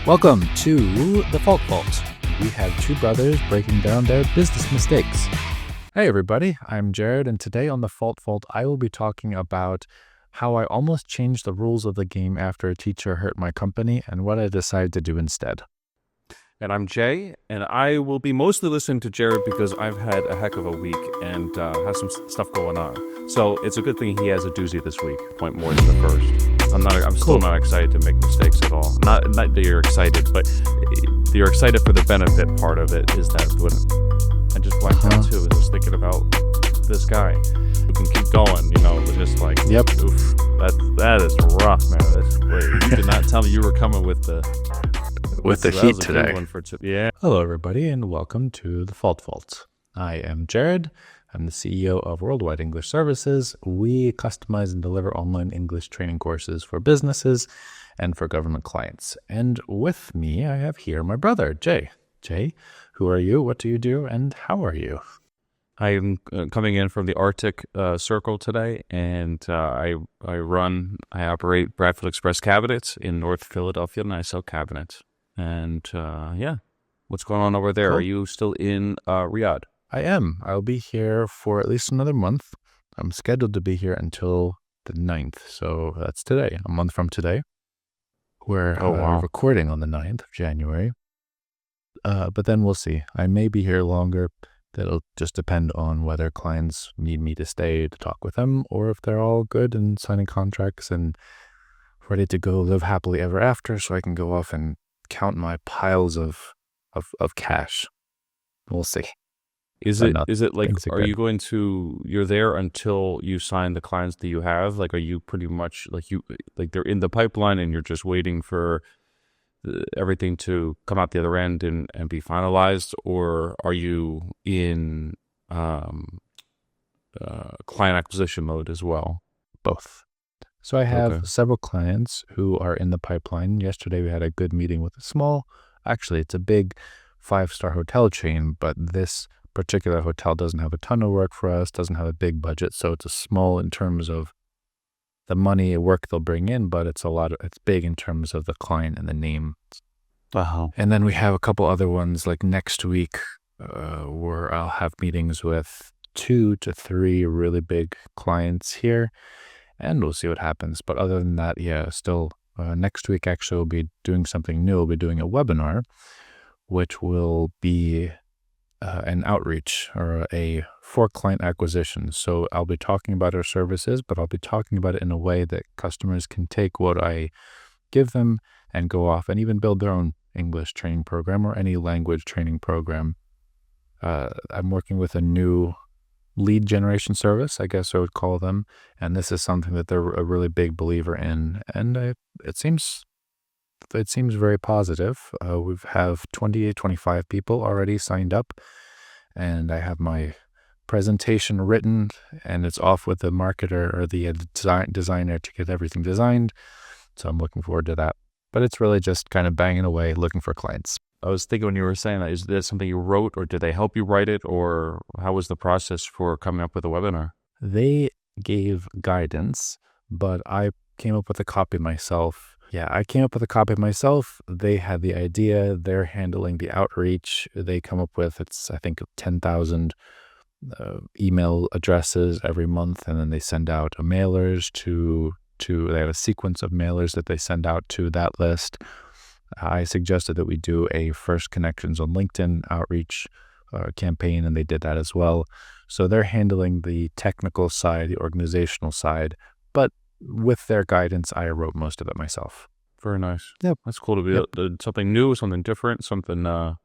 Welcome to The Fault. We have two brothers breaking down their business mistakes. Hey everybody, I'm Jared, and today on The Fault, I will be talking about how I almost changed the rules of the game after a teacher hurt my company and what I decided to do instead. And I'm Jay, and I will be mostly listening to Jared because I've had a heck of a week and have some stuff going on. So it's a good thing he has a doozy this week, point more than the first. I'm still not excited to make mistakes at all. Not that you're excited, but you're excited for the benefit part of it is that when I just blacked out too, I was thinking about this guy who can keep going, just like, oof, that is rough, man. You did not tell me you were coming with the heat today. Yeah. Hello everybody, and welcome to The Fault. I am Jared. I'm the CEO of Worldwide English Services. We customize and deliver online English training courses for businesses and for government clients. And with me, I have here my brother, Jay. Jay, who are you? What do you do? And how are you? I am coming in from the Arctic Circle today, and I operate Bradford Express Cabinets in North Philadelphia, and I sell cabinets. And what's going on over there? Cool. Are you still in Riyadh? I am. I'll be here for at least another month. I'm scheduled to be here until the 9th, so that's today, a month from today. We're recording on the 9th of January, but then we'll see. I may be here longer. That'll just depend on whether clients need me to stay to talk with them or if they're all good and signing contracts and ready to go live happily ever after so I can go off and count my piles of cash. We'll see. Is it like, you're there until you sign the clients that you have? Like, are you pretty much like they're in the pipeline and you're just waiting for everything to come out the other end and be finalized? Or are you in client acquisition mode as well? Both. So I have several clients who are in the pipeline. Yesterday we had a good meeting with it's a big 5-star hotel chain, but this particular hotel doesn't have a ton of work for us, doesn't have a big budget, so it's a small in terms of the money and work they'll bring in, but it's big in terms of the client and the name. Wow. And then we have a couple other ones like next week where I'll have meetings with 2 to 3 really big clients here, and we'll see what happens. But other than that, still next week actually we'll be doing something new. We'll be doing a webinar, which will be an outreach or for client acquisition. So I'll be talking about our services, but I'll be talking about it in a way that customers can take what I give them and go off and even build their own English training program or any language training program. I'm working with a new lead generation service, I guess I would call them, and this is something that they're a really big believer in, and it seems very positive. We have 25 people already signed up, and I have my presentation written, and it's off with the marketer or the designer to get everything designed. So I'm looking forward to that. But it's really just kind of banging away, looking for clients. I was thinking when you were saying that, is that something you wrote, or did they help you write it, or how was the process for coming up with a webinar? They gave guidance, but I came up with a copy myself. I came up with a copy myself. They had the idea. They're handling the outreach. They come up with, I think, 10,000 email addresses every month, and then they send out mailers they have a sequence of mailers that they send out to that list. I suggested that we do a first connections on LinkedIn outreach campaign, and they did that as well. So they're handling the technical side, the organizational side, but with their guidance, I wrote most of it myself. Very nice. Yep. That's cool to be something new, something different, something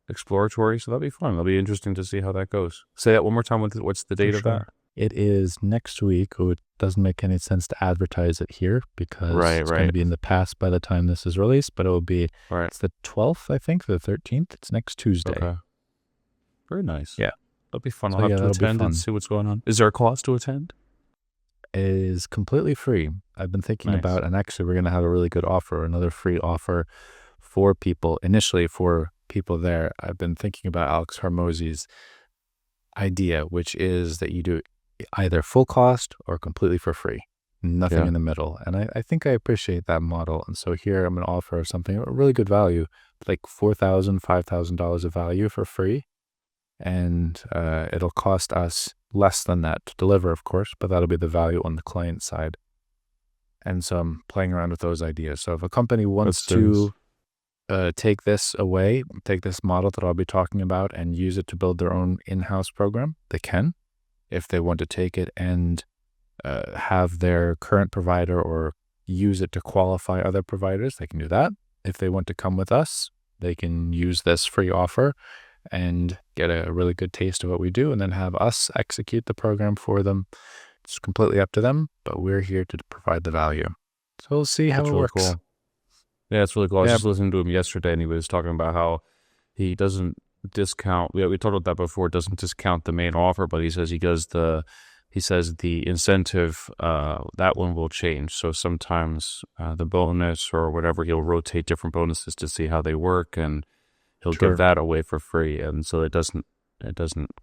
exploratory. So that'll be fun. It'll be interesting to see how that goes. Say that one more time. What's the date of that? It is next week. It doesn't make any sense to advertise it here because it's going to be in the past by the time this is released, but it will be, it's the 12th, I think, the 13th. It's next Tuesday. Okay. Very nice. Yeah. That'll be fun. I'll have to attend and see what's going on. Is there a cost to attend? It is completely free. I've been thinking about, and actually we're going to have a really good offer, another free offer for people, initially for people there. I've been thinking about Alex Hormozy's idea, which is that you do either full cost or completely for free. nothing Yeah. in the middle. And I think I appreciate that model. And so here I'm going to offer something a really good value, like $4,000, $5,000 of value for free. And it'll cost us less than that to deliver, of course, but that'll be the value on the client side. And so I'm playing around with those ideas. So if a company That's wants serious. to take this away, take this model that I'll be talking about and use it to build their own in-house program, they can. If they want to take it and have their current provider or use it to qualify other providers, they can do that. If they want to come with us, they can use this free offer and get a really good taste of what we do and then have us execute the program for them. It's completely up to them, but we're here to provide the value. So we'll see how That's it really works. cool. Yeah, it's really cool. I was Yeah, just listening to him yesterday, and he was talking about how he doesn't discount. We talked about that before. Doesn't discount the main offer, but he says he says the incentive, that one will change. So sometimes the bonus or whatever, he'll rotate different bonuses to see how they work, and he'll give sure. that away for free. And so it doesn't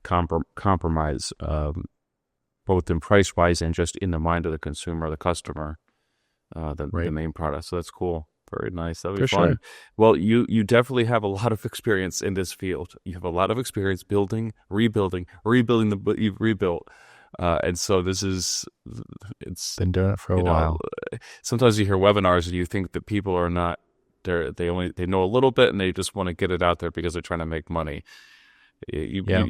compromise both in price wise and just in the mind of the consumer, the customer, the Right. main product. So that's cool. Very nice. That'll be For fun. sure. Well, you definitely have a lot of experience in this field. You have a lot of experience building, rebuilding the what you've rebuilt. And so it's, Been doing it for a you know, while. sometimes you hear webinars and you think that people are not, they know a little bit and they just want to get it out there because they're trying to make money. Yeah.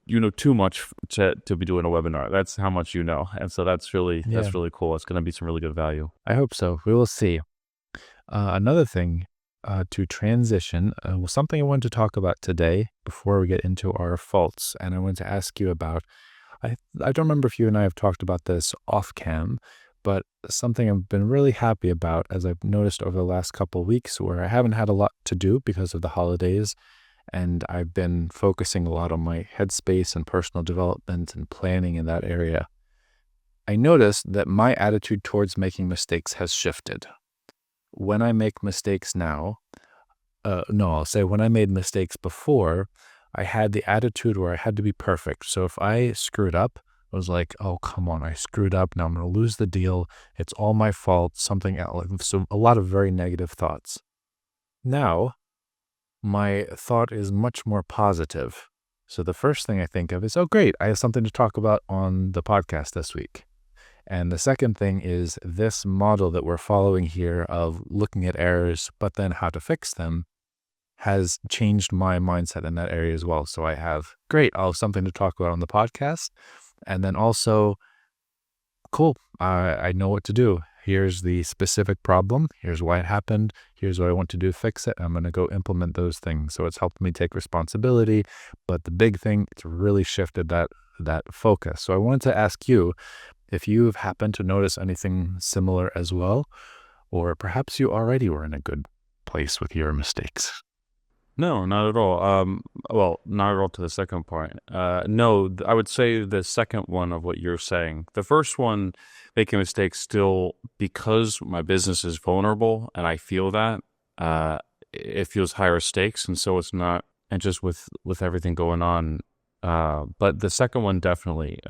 You know too much to be doing a webinar. That's how much you know. And so that's really Yeah. cool. It's going to be some really good value. I hope so. We will see. Another thing to transition was something I wanted to talk about today before we get into our faults. And I wanted to ask you about, I don't remember if you and I have talked about this off cam, but something I've been really happy about as I've noticed over the last couple of weeks where I haven't had a lot to do because of the holidays. And I've been focusing a lot on my headspace and personal development and planning in that area. I noticed that my attitude towards making mistakes has shifted. When I make mistakes now, no, I'll say when I made mistakes before, I had the attitude where I had to be perfect. So if I screwed up, I was like, oh, come on, I screwed up. Now I'm going to lose the deal. It's all my fault, something else. So a lot of very negative thoughts. Now, my thought is much more positive. So the first thing I think of is, oh, great, I have something to talk about on the podcast this week. And the second thing is this model that we're following here of looking at errors, but then how to fix them has changed my mindset in that area as well. So I have, great, I'll have something to talk about on the podcast. And then also, cool, I know what to do. Here's the specific problem. Here's why it happened. Here's what I want to do to fix it. I'm going to go implement those things. So it's helped me take responsibility. But the big thing, it's really shifted that focus. So I wanted to ask you if you've happened to notice anything similar as well, or perhaps you already were in a good place with your mistakes. No, not at all. Well, not at all to the second point. No, I would say the second one of what you're saying. The first one, making mistakes still, because my business is vulnerable and I feel that, it feels higher stakes. And so it's not, and just with everything going on. But the second one, definitely,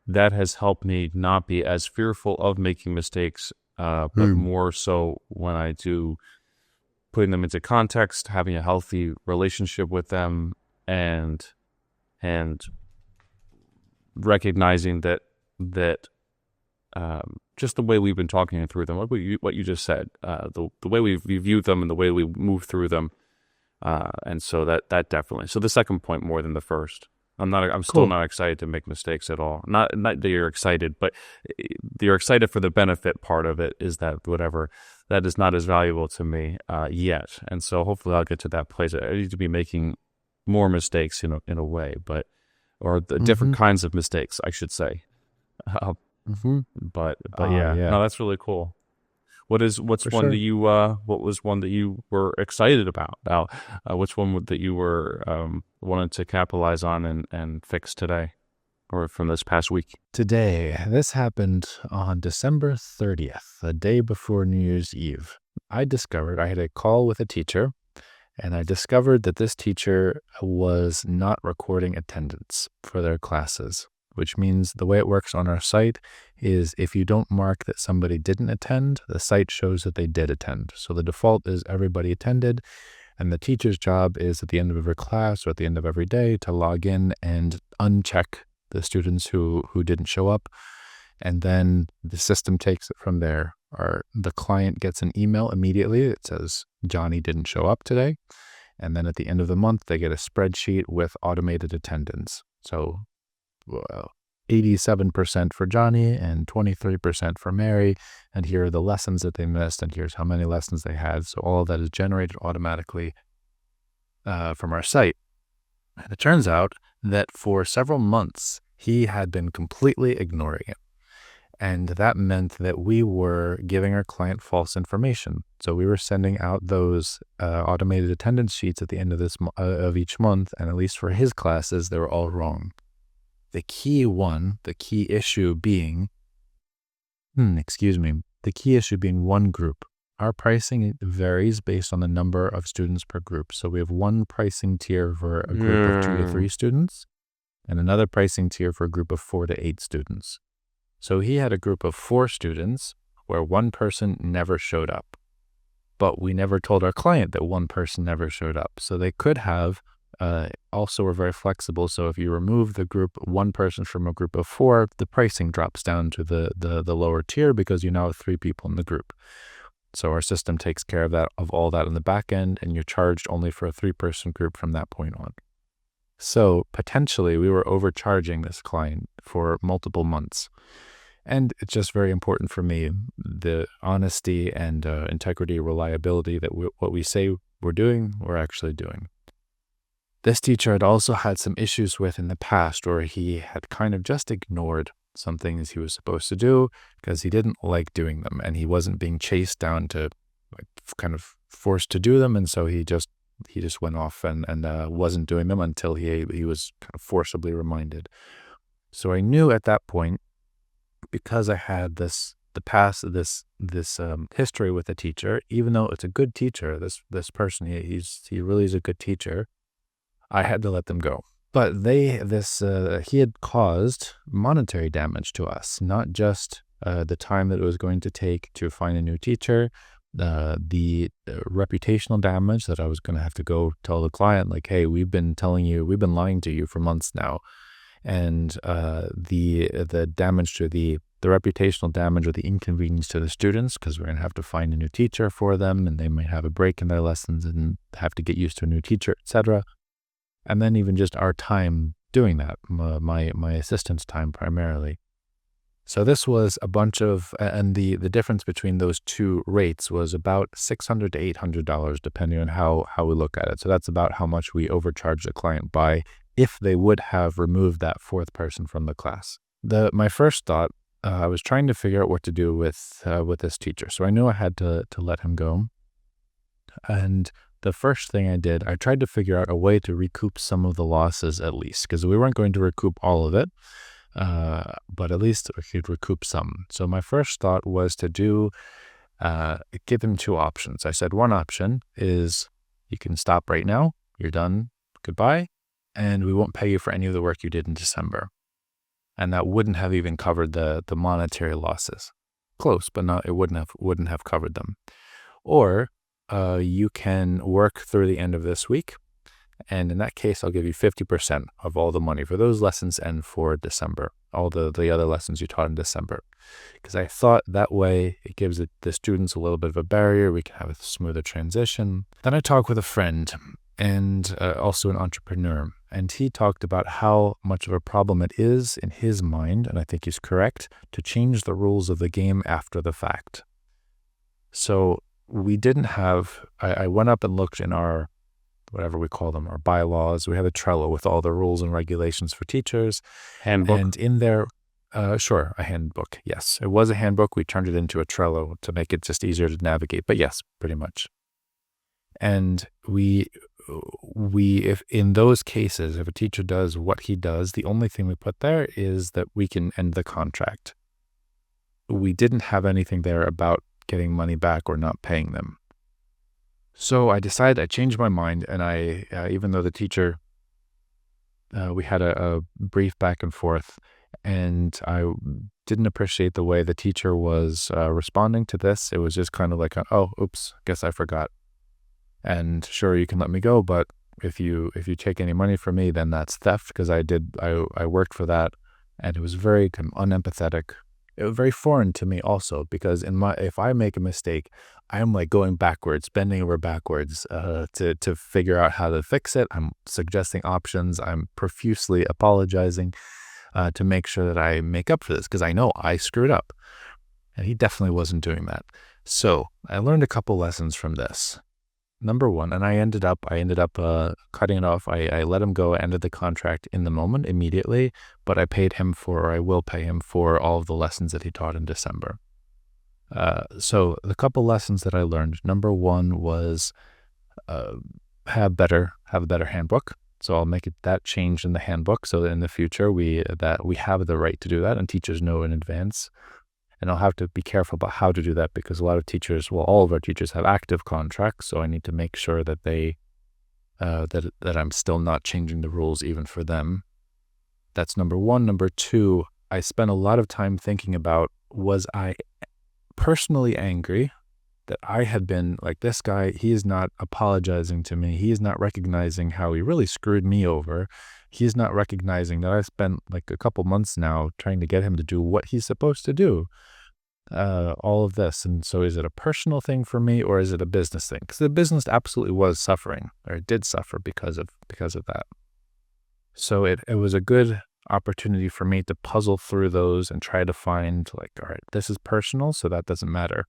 that has helped me not be as fearful of making mistakes, but more so when I do, putting them into context, having a healthy relationship with them, and recognizing that just the way we've been talking through them, what you just said, the way we view them and the way we move through them, and so that definitely. So the second point more than the first. I'm still Cool. not excited to make mistakes at all. Not that you're excited, but you're excited for the benefit part of it. Is that whatever that is not as valuable to me yet, and so hopefully I'll get to that place. I need to be making more mistakes in a way, or the different Mm-hmm. kinds of mistakes, I should say. Uh, Mm-hmm. but yeah, Yeah, no, that's really cool. What's for one that sure. you what was one that you were excited about? Now, which one that you were wanted to capitalize on and fix today, or from this past week? Today, this happened on December 30th, the day before New Year's Eve. I had a call with a teacher, and I discovered that this teacher was not recording attendance for their classes. which means the way it works on our site is if you don't mark that somebody didn't attend, the site shows that they did attend. So the default is everybody attended, and the teacher's job is at the end of every class or at the end of every day to log in and uncheck the students who didn't show up. And then the system takes it from there. Or the client gets an email immediately that says, Johnny didn't show up today. And then at the end of the month, they get a spreadsheet with automated attendance. So 87% for Johnny and 23% for Mary. And here are the lessons that they missed. And here's how many lessons they had. So all of that is generated automatically from our site. And it turns out that for several months, he had been completely ignoring it. And that meant that we were giving our client false information. So we were sending out those automated attendance sheets at the end of each month, and at least for his classes, they were all wrong. The key issue being one group. Our pricing varies based on the number of students per group. So we have one pricing tier for a group of 2 to 3 students, and another pricing tier for a group of 4 to 8 students. So he had a group of 4 students where one person never showed up. But we never told our client that one person never showed up. So they could have, also were very flexible. So if you remove the one person from a group of 4, the pricing drops down to the lower tier because you now have 3 people in the group. So our system takes care of all that on the back end, and you're charged only for a 3-person group from that point on. So potentially we were overcharging this client for multiple months. And it's just very important for me, the honesty and integrity, reliability that what we say we're doing, we're actually doing. This teacher had also had some issues with in the past where he had kind of just ignored some things he was supposed to do because he didn't like doing them, and he wasn't being chased down to kind of forced to do them. And so he just went off and wasn't doing them until he was kind of forcibly reminded. So I knew at that point, because I had this history with a teacher, even though it's a good teacher, this person, he really is a good teacher, I had to let them go. But he had caused monetary damage to us, not just the time that it was going to take to find a new teacher, the reputational damage that I was going to have to go tell the client, like, hey, we've been lying to you for months now. And the damage to the reputational damage or the inconvenience to the students, because we're going to have to find a new teacher for them, and they might have a break in their lessons and have to get used to a new teacher, etc. And then even just our time doing that, my assistant's time primarily. So this was a bunch of, and the difference between those two rates was about $600 to $800, depending on how we look at it. So that's about how much we overcharged the client by if they would have removed that 4th person from the class. My first thought, I was trying to figure out what to do with this teacher. So I knew I had to let him go. And the first thing I did, I tried to figure out a way to recoup some of the losses at least, because we weren't going to recoup all of it. But at least we could recoup some. So my first thought was to give him 2 options. I said one option is you can stop right now, you're done, goodbye, and we won't pay you for any of the work you did in December. And that wouldn't have even covered the monetary losses. Close, but it wouldn't have covered them. Or you can work through the end of this week, and in that case, I'll give you 50% of all the money for those lessons and for December, all the other lessons you taught in December. Because I thought that way it gives the students a little bit of a barrier. We can have a smoother transition. Then I talked with a friend and also an entrepreneur, and he talked about how much of a problem it is in his mind, and I think he's correct, to change the rules of the game after the fact. So we didn't have, I went up and looked in our, whatever we call them, our bylaws. We have a Trello with all the rules and regulations for teachers. Handbook. And in there, sure, a handbook, yes. It was a handbook. We turned it into a Trello to make it just easier to navigate, but yes, pretty much. And if in those cases, if a teacher does what he does, the only thing we put there is that we can end the contract. We didn't have anything there about getting money back or not paying them. So I changed my mind, and even though the teacher, we had a brief back and forth, And I didn't appreciate the way the teacher was responding to this. It was just kind of like, oh, oops, guess I forgot. And sure, you can let me go, but if you take any money from me, then that's theft, because I worked for that, and it was very kind of unempathetic. It was very foreign to me also, because if I make a mistake, I'm like going backwards, bending over backwards to figure out how to fix it. I'm suggesting options. I'm profusely apologizing to make sure that I make up for this, because I know I screwed up, and he definitely wasn't doing that. So I learned a couple lessons from this. Number one, and I ended up cutting it off. I let him go, ended the contract in the moment, immediately, but I will pay him for all of the lessons that he taught in December. So the couple lessons that I learned, number one was have a better handbook. So I'll make that change in the handbook so that in the future we have the right to do that, and teachers know in advance. And I'll have to be careful about how to do that, because a lot of teachers, all of our teachers have active contracts. So I need to make sure that that I'm still not changing the rules even for them. That's number one. Number two, I spent a lot of time thinking about, was I personally angry that I had been like, this guy, he is not apologizing to me. He is not recognizing how he really screwed me over. He is not recognizing that I spent like a couple months now trying to get him to do what he's supposed to do. All of this. And so is it a personal thing for me, or is it a business thing? Because the business absolutely was suffering, or it did suffer because of that. So it was a good opportunity for me to puzzle through those and try to find like, all right, this is personal, so that doesn't matter.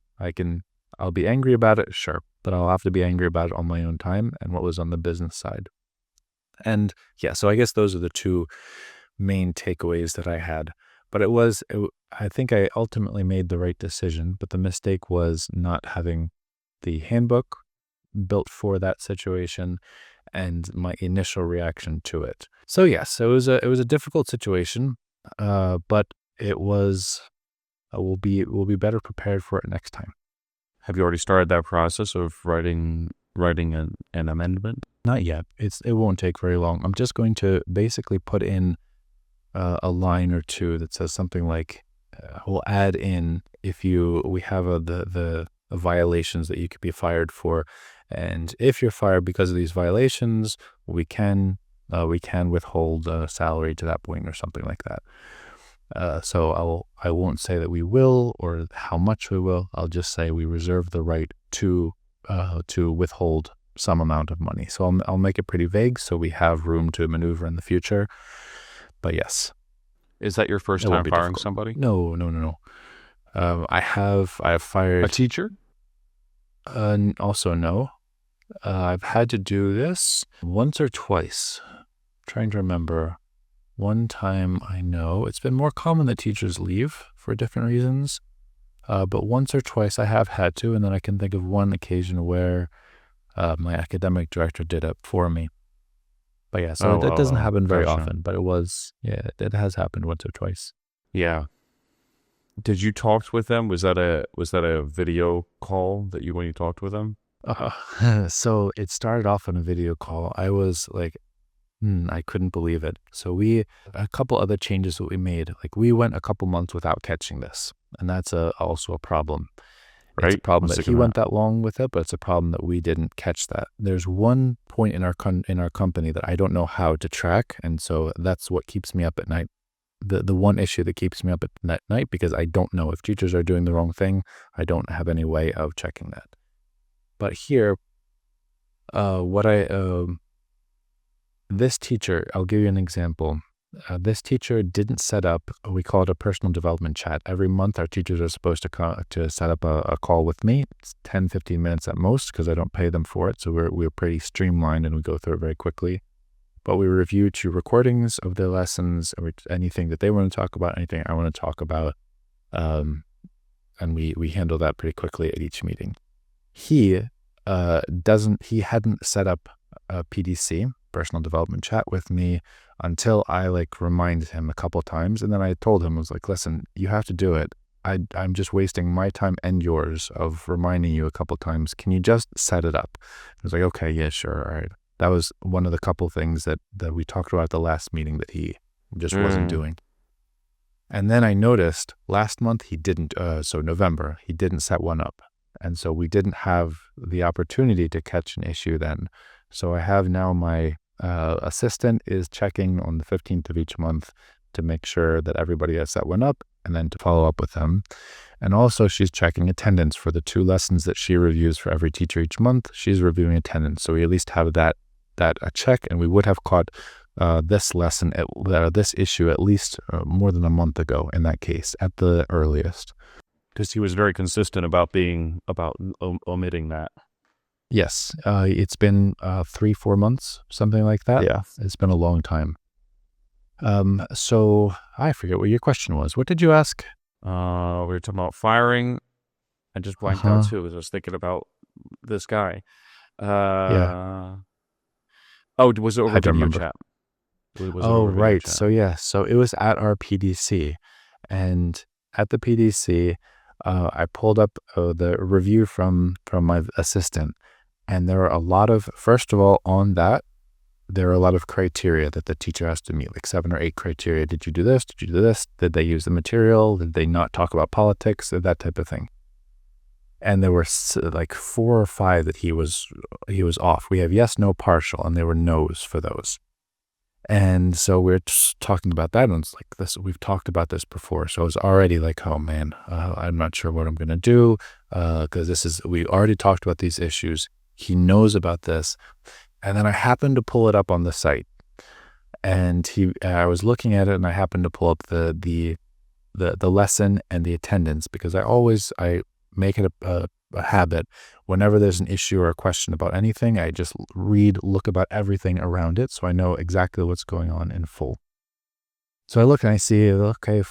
I'll be angry about it, sure, but I'll have to be angry about it on my own time and what was on the business side. And yeah, so I guess those are the two main takeaways that I had. But I think I ultimately made the right decision, but the mistake was not having the handbook built for that situation and my initial reaction to it. So yes, it was a difficult situation, but we'll be better prepared for it next time. Have you already started that process of writing an amendment? Not yet. It won't take very long. I'm just going to basically put in a line or two that says something like, we'll add in we have the violations that you could be fired for, and if you're fired because of these violations, we can withhold salary to that point, or something like that. So I won't say that we will or how much we will. I'll just say we reserve the right to withhold some amount of money. So I'll make it pretty vague so we have room to maneuver in the future. But yes. Is that your first time firing somebody? No. I have fired a teacher. Also, no. I've had to do this once or twice. I'm trying to remember. One time, I know it's been more common that teachers leave for different reasons, but once or twice I have had to, and then I can think of one occasion where my academic director did it for me. But yeah, so it doesn't happen very often, but it has happened once or twice. Yeah. Did you talk with them? Was that a video call when you talked with them? So it started off on a video call. I was like, I couldn't believe it. So a couple other changes that we made, like we went a couple months without catching this, and that's also a problem. Right? It's a problem that he went that long with it, but it's a problem that we didn't catch that. There's one point in our company that I don't know how to track, and so that's what keeps me up at night. The one issue that keeps me up at night, because I don't know if teachers are doing the wrong thing. I don't have any way of checking that. But here, this teacher, I'll give you an example. This teacher didn't set up, we call it a personal development chat. Every month, our teachers are supposed to set up a call with me. It's 10, 15 minutes at most, because I don't pay them for it. So we're pretty streamlined, and we go through it very quickly. But we review 2 recordings of their lessons, or anything that they want to talk about, anything I want to talk about. And we handle that pretty quickly at each meeting. He hadn't set up a PDC, personal development chat, with me until I reminded him a couple times. And then I told him, I was like, listen, you have to do it. I'm just wasting my time and yours of reminding you a couple times. Can you just set it up? I was like, okay, yeah, sure. All right. That was one of the couple things that we talked about at the last meeting that he just wasn't doing. And then I noticed last month he didn't, so November, he didn't set one up. And so we didn't have the opportunity to catch an issue then. So I have now my assistant is checking on the 15th of each month to make sure that everybody has set one up and then to follow up with them. And also she's checking attendance for the 2 lessons that she reviews for every teacher each month. She's reviewing attendance. So we at least have that a check, and we would have caught this lesson, this issue at least more than a month ago in that case, at the earliest. Because he was very consistent about omitting that. Yes, it's been 3-4 months, something like that. Yeah. It's been a long time. So I forget what your question was. What did you ask? We were talking about firing. I just blanked out too because I was thinking about this guy. Yeah. Oh, was it over I don't video remember. chat? Was it Oh, over video right. chat? So it was at our PDC, and at the PDC, I pulled up the review from my assistant, and there are a lot of, first of all, on that, there are a lot of criteria that the teacher has to meet, like 7 or 8 criteria. Did you do this? Did you do this? Did they use the material? Did they not talk about politics? That type of thing. And there were like 4 or 5 that he was off. We have yes, no, partial, and there were no's for those. And so we're just talking about that, and it's like this. We've talked about this before, so I was already like, "Oh man, I'm not sure what I'm gonna do," because we already talked about these issues. He knows about this, and then I happened to pull it up on the site, and I was looking at it, and I happened to pull up the lesson and the attendance, because I make it a habit. Whenever there's an issue or a question about anything, I just look about everything around it, so I know exactly what's going on in full. So I look and I see, okay,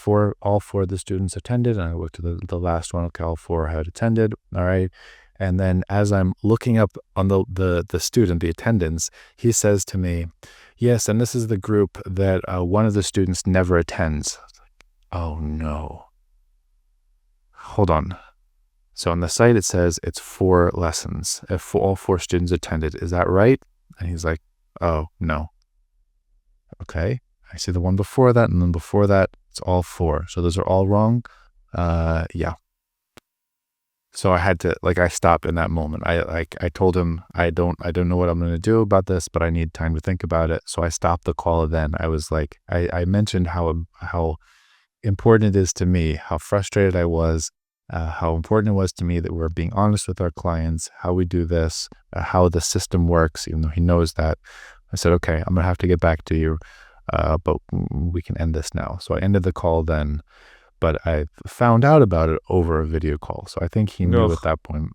all 4 of the students attended, and I look to the last one, okay, all 4 had attended, all right. And then as I'm looking up on the student, the attendance, he says to me, yes, and this is the group that one of the students never attends. I was like, oh no. Hold on. So on the site, it says it's 4 lessons. If all 4 students attended, is that right? And he's like, oh, no. Okay. I see the one before that, and then before that, it's all 4. So those are all wrong. Yeah. So I had to, I stopped in that moment. I told him, I don't know what I'm going to do about this, but I need time to think about it. So I stopped the call then. I was like, I mentioned how important it is to me, how frustrated I was, how important it was to me that we're being honest with our clients, how we do this, how the system works, even though he knows that. I said, okay, I'm going to have to get back to you, but we can end this now. So I ended the call then, but I found out about it over a video call. So I think he knew at that point.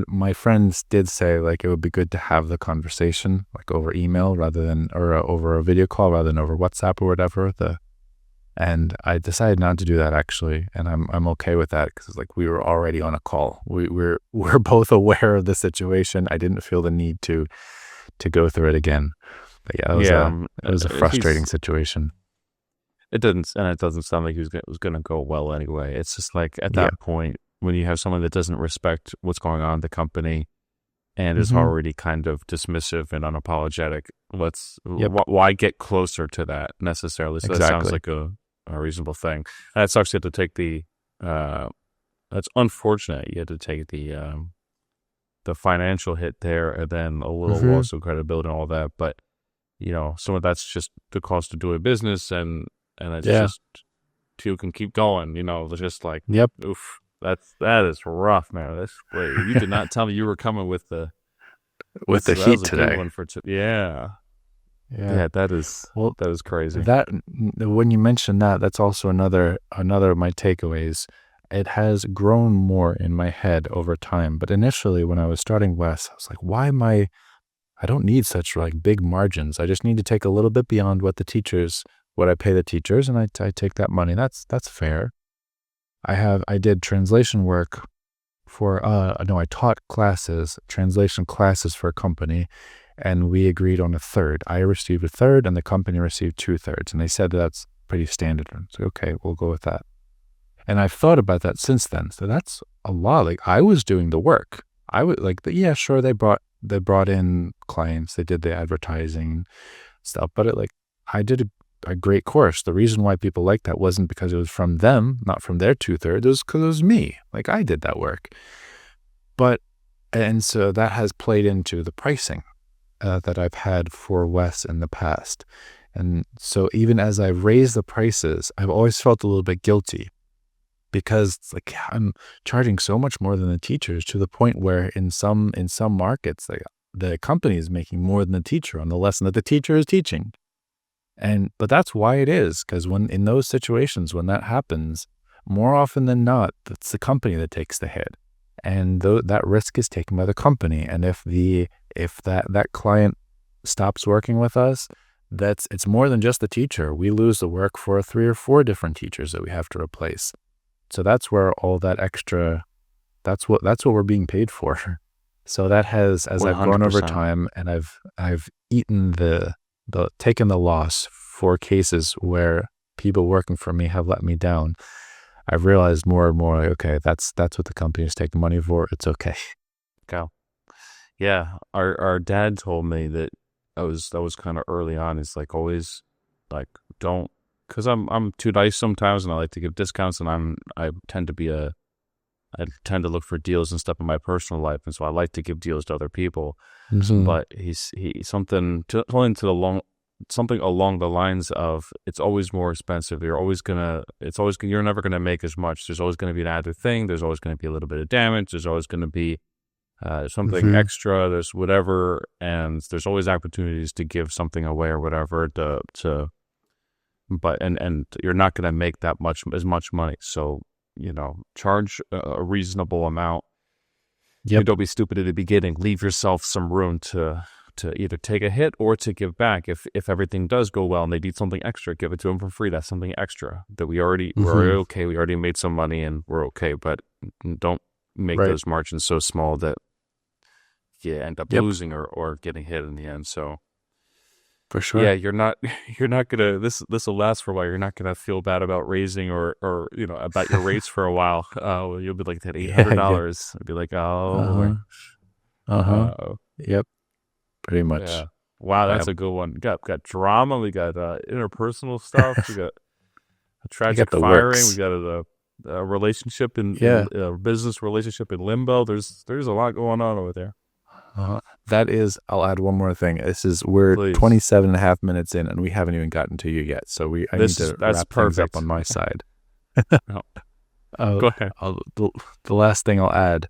My friends did say, it would be good to have the conversation, over email or over a video call rather than over WhatsApp or whatever, and I decided not to do that, actually, and I'm okay with that, because we were already on a call. We're both aware of the situation. I didn't feel the need to go through it again. But yeah, it was a frustrating situation. It doesn't sound like it was going to go well anyway. It's just at that point, when you have someone that doesn't respect what's going on in the company and is already kind of dismissive and unapologetic, why get closer to that necessarily? So that sounds like a reasonable thing. That sucks. You had to take that's unfortunate. You had to take the financial hit there, and then a little loss of credibility and all that. But some of that's just the cost of doing business, and it's just you can keep going. It's just oof, that is rough, man. You did not tell me you were coming with the heat today. Yeah, that is crazy. That, when you mention that, that's also another of my takeaways. It has grown more in my head over time. But initially, when I was starting Wes, I was like, why am I don't need such big margins. I just need to take a little bit beyond what I pay the teachers, and I take that money. That's fair. I did translation work for, I taught translation classes for a company, and we agreed on a third. I received a third, and the company received 2/3, and they said that's pretty standard. So, okay, we'll go with that. And I've thought about that since then. So that's a lot. I was doing the work. I would yeah, sure, they brought in clients, they did the advertising stuff, but I did a great course. The reason why people liked that wasn't because it was from them, not from their 2/3. It was because it was me. Like, I did that work. But, and so that has played into the pricing that I've had for Wes in the past. And so even as I've raised the prices, I've always felt a little bit guilty because it's like I'm charging so much more than the teachers, to the point where in some markets, like, the company is making more than the teacher on the lesson that the teacher is teaching. But that's why it is, because when in those situations, when that happens, more often than not, it's the company that takes the hit, and that risk is taken by the company. And if that client stops working with us, it's more than just the teacher. We lose the work for 3 or 4 different teachers that we have to replace. So that's where all that extra, that's what we're being paid for. So that has, as I've gone over 100%. time, and I've eaten taken the loss for cases where people working for me have let me down, I've realized more and more, like, okay, that's what the company is taking money for. It's okay. Go. Yeah, our dad told me that that was kind of early on. It's like, always, like, don't, because I'm too nice sometimes, and I like to give discounts, and I tend to look for deals and stuff in my personal life, and so I like to give deals to other people. Mm-hmm. But something along the lines of, it's always more expensive. You're never gonna make as much. There's always gonna be an added thing. There's always gonna be a little bit of damage. There's always gonna be something Mm-hmm. extra. There's whatever, and there's always opportunities to give something away or whatever but you're not gonna make as much money. So, charge a reasonable amount. Yep. Don't be stupid at the beginning. Leave yourself some room to either take a hit or to give back. If everything does go well and they need something extra, give it to them for free. That's something extra that we're already Mm-hmm. okay. We already made some money and we're okay. But don't make Right. those margins so small that you end up Yep. losing or getting hit in the end. So For yeah, sure. you're not gonna, this will last for a while. You're not gonna feel bad about raising or about your rates for a while. You'll be like, that eight hundred Yeah. Yeah. dollars. I'd be like, oh Uh-huh. boy. Uh-huh. Uh, Yep. Pretty yeah. much. Wow, I that's a good one. We got drama. We got interpersonal stuff. We got a got tragic the firing. We works. got a relationship in Yeah. a business relationship in limbo. There's a lot going on over there. That is, I'll add one more thing. We're Please. 27 and a half minutes in, and we haven't even gotten to you yet. So I need to That's wrap things up perfect. on my side. No, Uh, go ahead. the last thing I'll add,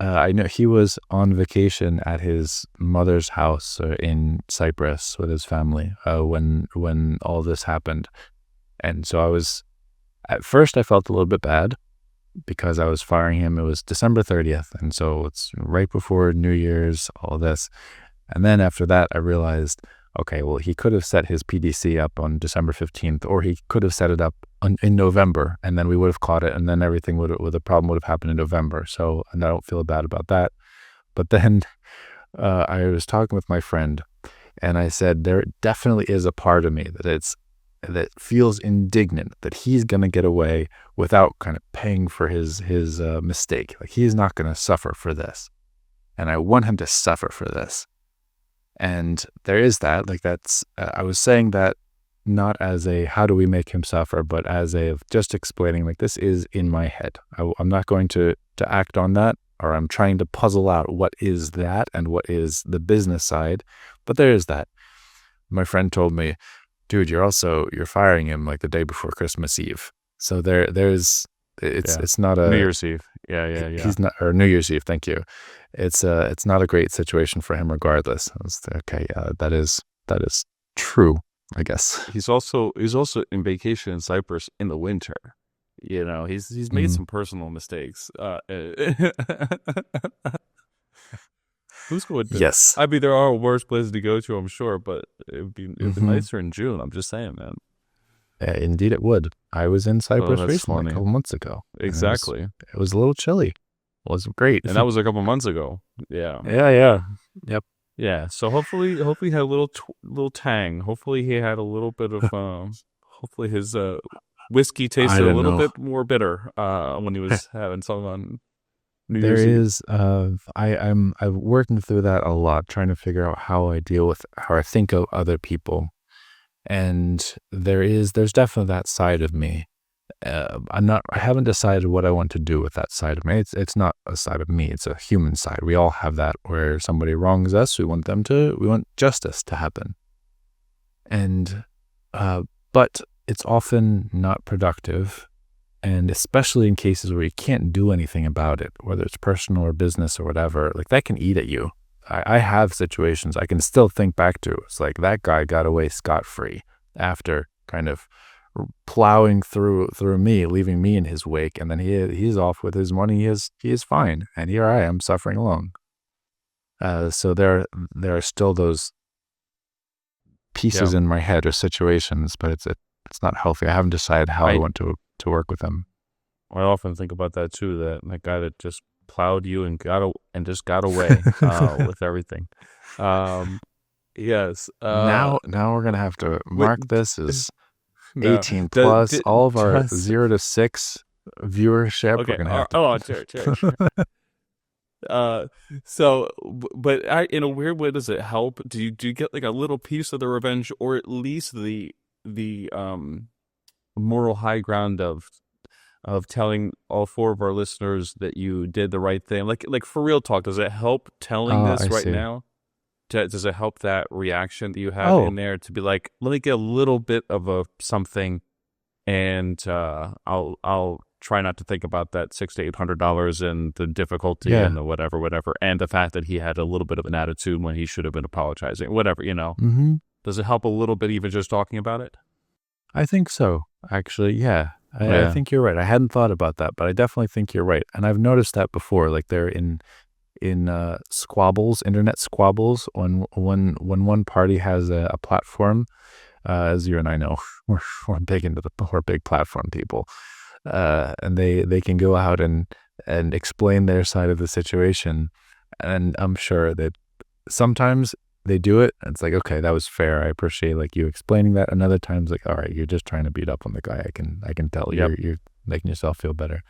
I know he was on vacation at his mother's house in Cyprus with his family when all this happened. And so at first I felt a little bit bad because I was firing him. It was December 30th. And so it's right before New Year's, all this. And then after that, I realized, okay, well, he could have set his PDC up on December 15th, or he could have set it up in November, and then we would have caught it, and then the problem would have happened in November. So, and I don't feel bad about that. But then I was talking with my friend, and I said, there definitely is a part of me that feels indignant that he's going to get away without kind of paying for his mistake. Like, he's not going to suffer for this. And I want him to suffer for this. And there is that, like, I was saying that not as a, how do we make him suffer, but as a, just explaining, like, this is in my head. I'm not going to act on that, or I'm trying to puzzle out what is that and what is the business side. But there is that. My friend told me, dude, you're firing him like the day before Christmas Eve. So Yeah. it's not New a, Year's Eve. Yeah. he's not, or New Year's Eve. Thank you. It's not a great situation for him regardless. Okay. That is true, I guess. He's also in vacation in Cyprus in the winter. He's made Mm. some personal mistakes. Who's going to? Yes. I mean, there are worse places to go to, I'm sure, but it'd be Mm-hmm. nicer in June. I'm just saying, man. Indeed it would. I was in Oh, Cyprus that's recently, a funny. couple months ago, and Exactly. it was a little chilly. It was great. And that was a couple months ago. Yeah. Yeah, yeah. Yep. Yeah. So hopefully he had a little tang. Hopefully he had a little bit of hopefully his whiskey I tasted a don't little know. bit more bitter when he was having some on New There Year's Eve. is I'm working through that a lot, trying to figure out how I think of other people. And there's definitely that side of me. I haven't decided what I want to do with that side of me. It's not a side of me. It's a human side. We all have that where somebody wrongs us. We want justice to happen. And, but it's often not productive. And especially in cases where you can't do anything about it, whether it's personal or business or whatever, like that can eat at you. I have situations I can still think back to. It's like that guy got away scot-free after kind of plowing through me, leaving me in his wake, and then he's off with his money. He is fine, and here I am suffering alone. So there are still those Yeah. pieces in my head or situations, but it's not healthy. I haven't decided how I I want to work with them. I often think about that too. That guy that just plowed you and just got away with everything. Um, yes. Now we're gonna have to Wait, mark this as no. 18 plus. All of our Does 0 to 6 viewership, we're okay? gonna have to. Oh, sure. Uh, so, but in a weird way, does it help? Do you get like a little piece of the revenge, or at least the moral high ground of telling all four of our listeners that you did the right thing? Like for real talk, does it help telling I this right see. now? Does it help that reaction that you had Oh, in there to be like, let me get a little bit of a something, and I'll try not to think about that $600 to $800 and the difficulty yeah. and the whatever, and the fact that he had a little bit of an attitude when he should have been apologizing, whatever. Mm-hmm. Does it help a little bit even just talking about it? I think so. Actually, yeah. I Yeah. think you're right. I hadn't thought about that, but I definitely think you're right. And I've noticed that before. Like they're in squabbles, internet squabbles, when one party has a platform, as you and I know, we're big we're big platform people, and they can go out and explain their side of the situation, and I'm sure that sometimes they do it. And it's like, okay, that was fair. I appreciate like you explaining that. And other times, like, all right, you're just trying to beat up on the guy. I can tell Yep. you're making yourself feel better.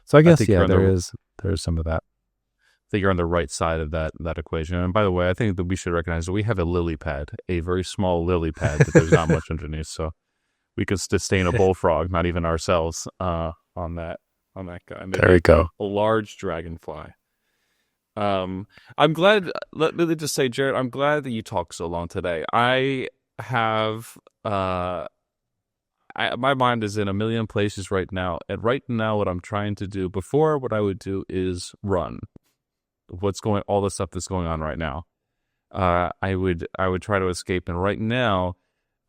So I I guess think you're yeah, on the there is some of that. that you're on the right side of that equation. And by the way, I think that we should recognize that we have a lily pad, a very small lily pad that there's not much underneath, so we could sustain a bullfrog, not even ourselves, on that guy. There we Maybe go. a large dragonfly. Um, I'm glad. Let me just say, Jared, I'm glad that you talked so long today. I have my mind is in a million places right now, and right now, what I'm trying to do before, what I would do is run. All the stuff that's going on right now. I would try to escape, and right now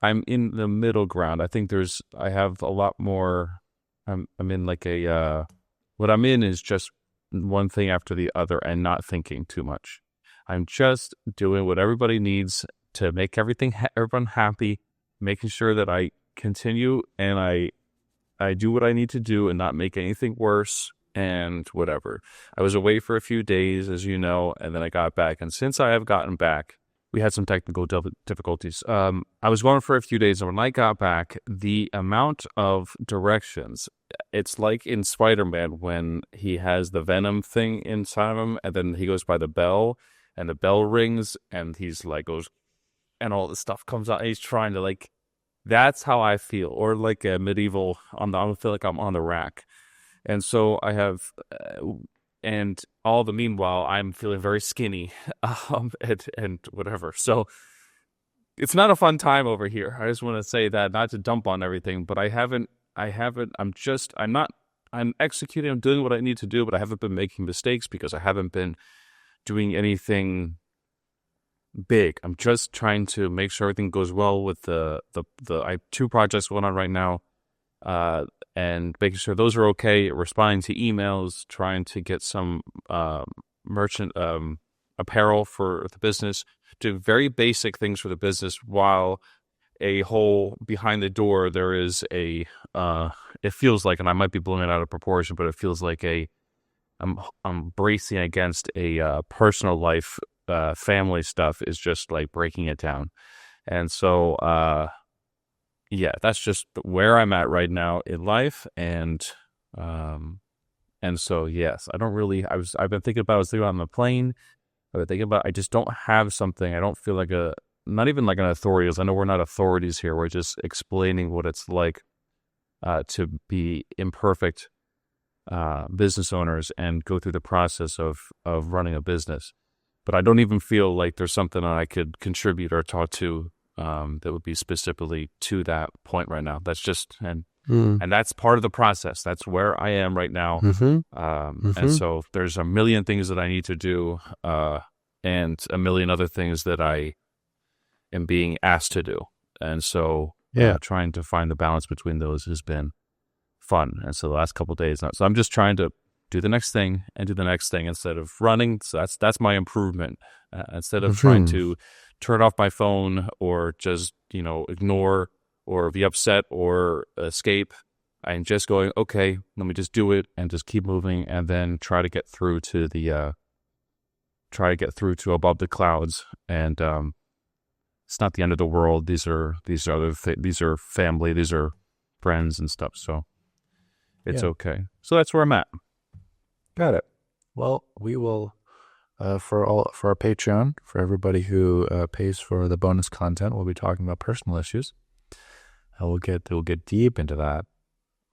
I'm in the middle ground. I have a lot more. I'm in like what I'm in is just one thing after the other and not thinking too much. I'm just doing what everybody needs to make everyone happy, making sure that I continue and I do what I need to do and not make anything worse and whatever. I was away for a few days, as you know, and then I got back. And since I have gotten back, we had some technical difficulties. I was gone for a few days, and when I got back, the amount of directions, it's like in Spider-Man when he has the Venom thing inside of him, and then he goes by the bell, and the bell rings, and he's like goes, and all this stuff comes out. And he's trying to like, that's how I feel, or like a medieval I feel like I'm on the rack. And so I have, and all the meanwhile, I'm feeling very skinny, and whatever. So it's not a fun time over here. I just want to say that, not to dump on everything, but I'm executing, I'm doing what I need to do, but I haven't been making mistakes because I haven't been doing anything big. I'm just trying to make sure everything goes well with I have two projects going on right now, and making sure those are okay, responding to emails, trying to get some merchant apparel for the business, do very basic things for the business while a whole behind the door there is it feels like, and I might be blowing it out of proportion, but it feels like I'm bracing against a personal life, family stuff is just like breaking it down. And so yeah, that's just where I'm at right now in life. And so yes, I've been thinking about, I was thinking on the plane, I've been thinking about, I just don't have something. I don't feel like not even like an authority. I know we're not authorities here. We're just explaining what it's like to be imperfect business owners and go through the process of running a business. But I don't even feel like there's something I could contribute or talk to that would be specifically to that point right now. That's just and that's part of the process. That's where I am right now. And so there's a million things that I need to do and a million other things that I am being asked to do. And so trying to find the balance between those has been fun. And so the last couple of days, so I'm just trying to do the next thing and do the next thing instead of running. So that's my improvement. Instead of trying to turn off my phone or just, ignore or be upset or escape, I'm just going, okay, let me just do it and just keep moving and then try to get through to above the clouds. And it's not the end of the world. These are family, these are friends and stuff. So it's okay. So that's where I'm at. Got it. Well, we will for our Patreon, for everybody who pays for the bonus content, we'll be talking about personal issues. We'll get deep into that.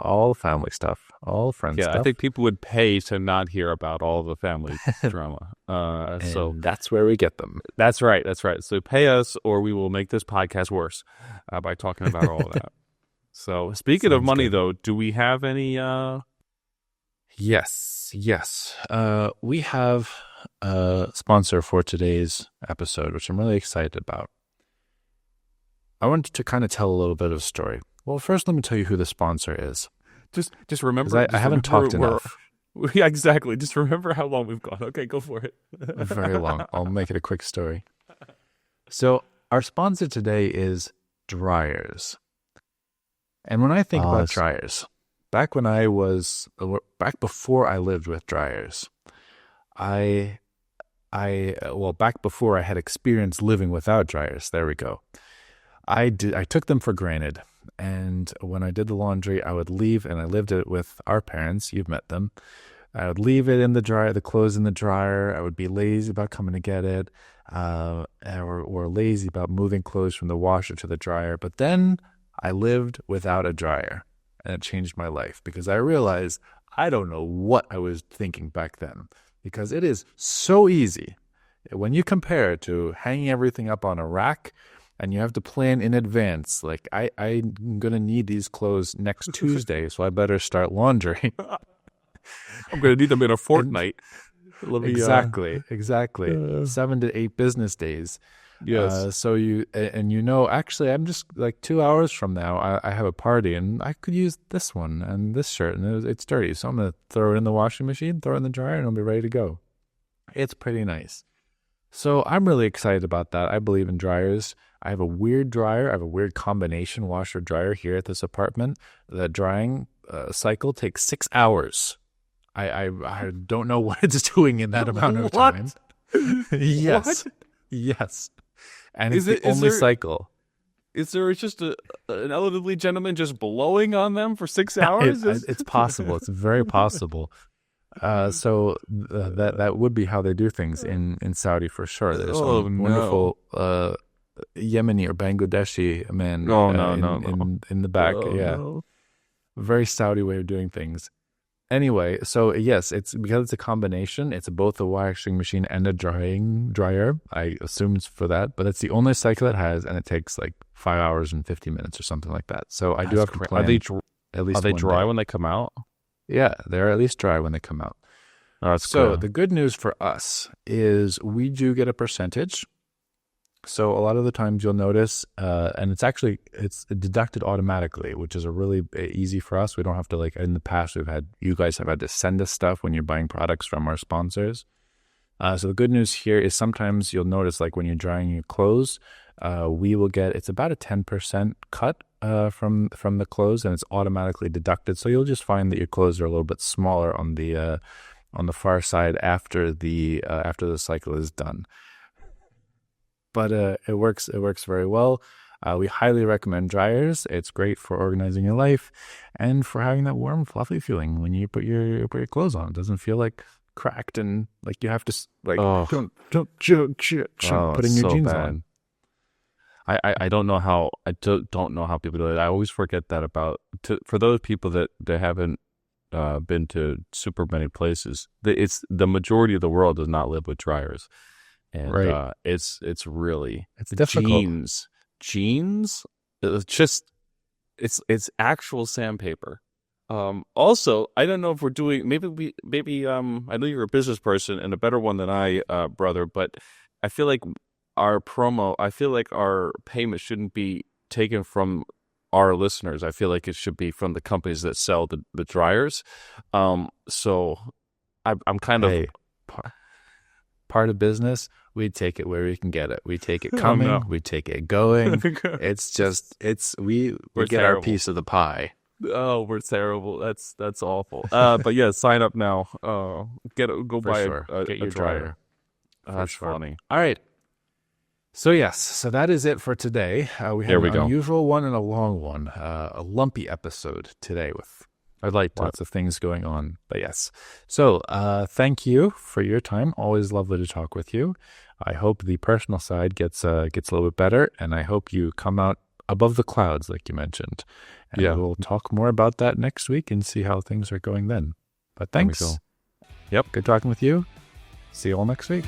All family stuff, all friend stuff. I think people would pay to not hear about all the family drama. So that's where we get them. That's right. So pay us or we will make this podcast worse by talking about all of that. So speaking of money, though, do we have any... Yes. We have a sponsor for today's episode, which I'm really excited about. I wanted to kind of tell a little bit of a story. Well, first, let me tell you who the sponsor is. Just remember. I haven't talked enough. Yeah, exactly. Just remember how long we've gone. Okay, go for it. Very long. I'll make it a quick story. So our sponsor today is dryers. And when I think about dryers, back before I lived with dryers, back before I had experienced living without dryers, there we go. I took them for granted. And when I did the laundry, I would leave, and I lived it with our parents. You've met them. I would leave it in the dryer, the clothes in the dryer. I would be lazy about coming to get it, or lazy about moving clothes from the washer to the dryer. But then I lived without a dryer, and it changed my life because I realized I don't know what I was thinking back then, because it is so easy when you compare it to hanging everything up on a rack. And you have to plan in advance. Like, I'm going to need these clothes next Tuesday, so I better start laundry. I'm going to need them in a fortnight. Exactly. 7 to 8 business days. Yes. So actually, I'm just like 2 hours from now, I have a party, and I could use this one and this shirt, and it's dirty. So I'm going to throw it in the washing machine, throw it in the dryer, and it'll be ready to go. It's pretty nice. So I'm really excited about that. I believe in dryers. I have a weird dryer. I have a weird combination washer dryer here at this apartment. The drying cycle takes 6 hours. I don't know what it's doing in that amount of time. Yes. What? Yes. And it's the only cycle. Is there just an elderly gentleman just blowing on them for 6 hours? It's possible. It's very possible. So that would be how they do things in Saudi for sure. There's some wonderful Yemeni or Bangladeshi man in the back. No. Very Saudi way of doing things. Anyway, so yes, it's because it's a combination. It's both a washing machine and a dryer. I assume it's for that, but it's the only cycle it has, and it takes like 5 hours and 50 minutes or something like that. So I do have to plan. Are they dry when they come out? Yeah, they're at least dry when they come out. So the good news for us is we do get a percentage. So a lot of the times you'll notice, and it's deducted automatically, which is a really easy for us. We don't have to, like in the past, you guys have had to send us stuff when you're buying products from our sponsors. So the good news here is sometimes you'll notice, like when you're drying your clothes, we will get, it's about a 10% cut from the clothes, and it's automatically deducted. So you'll just find that your clothes are a little bit smaller on the far side after the cycle is done. But it works very well. We highly recommend dryers. It's great for organizing your life and for having that warm, fluffy feeling when you put your clothes on. It doesn't feel like cracked and like you have to putting your jeans on. I don't know how don't know how people do it. I always forget that for those people that haven't been to super many places. It's the majority of the world does not live with dryers, and Right. it's really It's difficult. jeans. It's just it's actual sandpaper. Also, I don't know if we're doing maybe I know you're a business person and a better one than I, brother, but I feel like I feel like our payment shouldn't be taken from our listeners. I feel like it should be from the companies that sell the dryers. So I'm kind of Hey, par- part of business, we take it where we can get it. We take it oh coming, no, we take it going. It's just we we're get our terrible. piece of the pie. Oh, we're terrible. That's awful. But yeah, sign up now. Go For buy sure. Get a your dryer. dryer. For That's sure. funny. All right. So yes, so that is it for today. We had There an we go. unusual one and a long one, a lumpy episode today with I liked it. lots of things going on. But yes, so thank you for your time. Always lovely to talk with you. I hope the personal side gets a little bit better, and I hope you come out above the clouds, like you mentioned. And Yeah, we'll talk more about that next week and see how things are going then. But there we go. thanks. Yep. Good talking with you. See you all next week.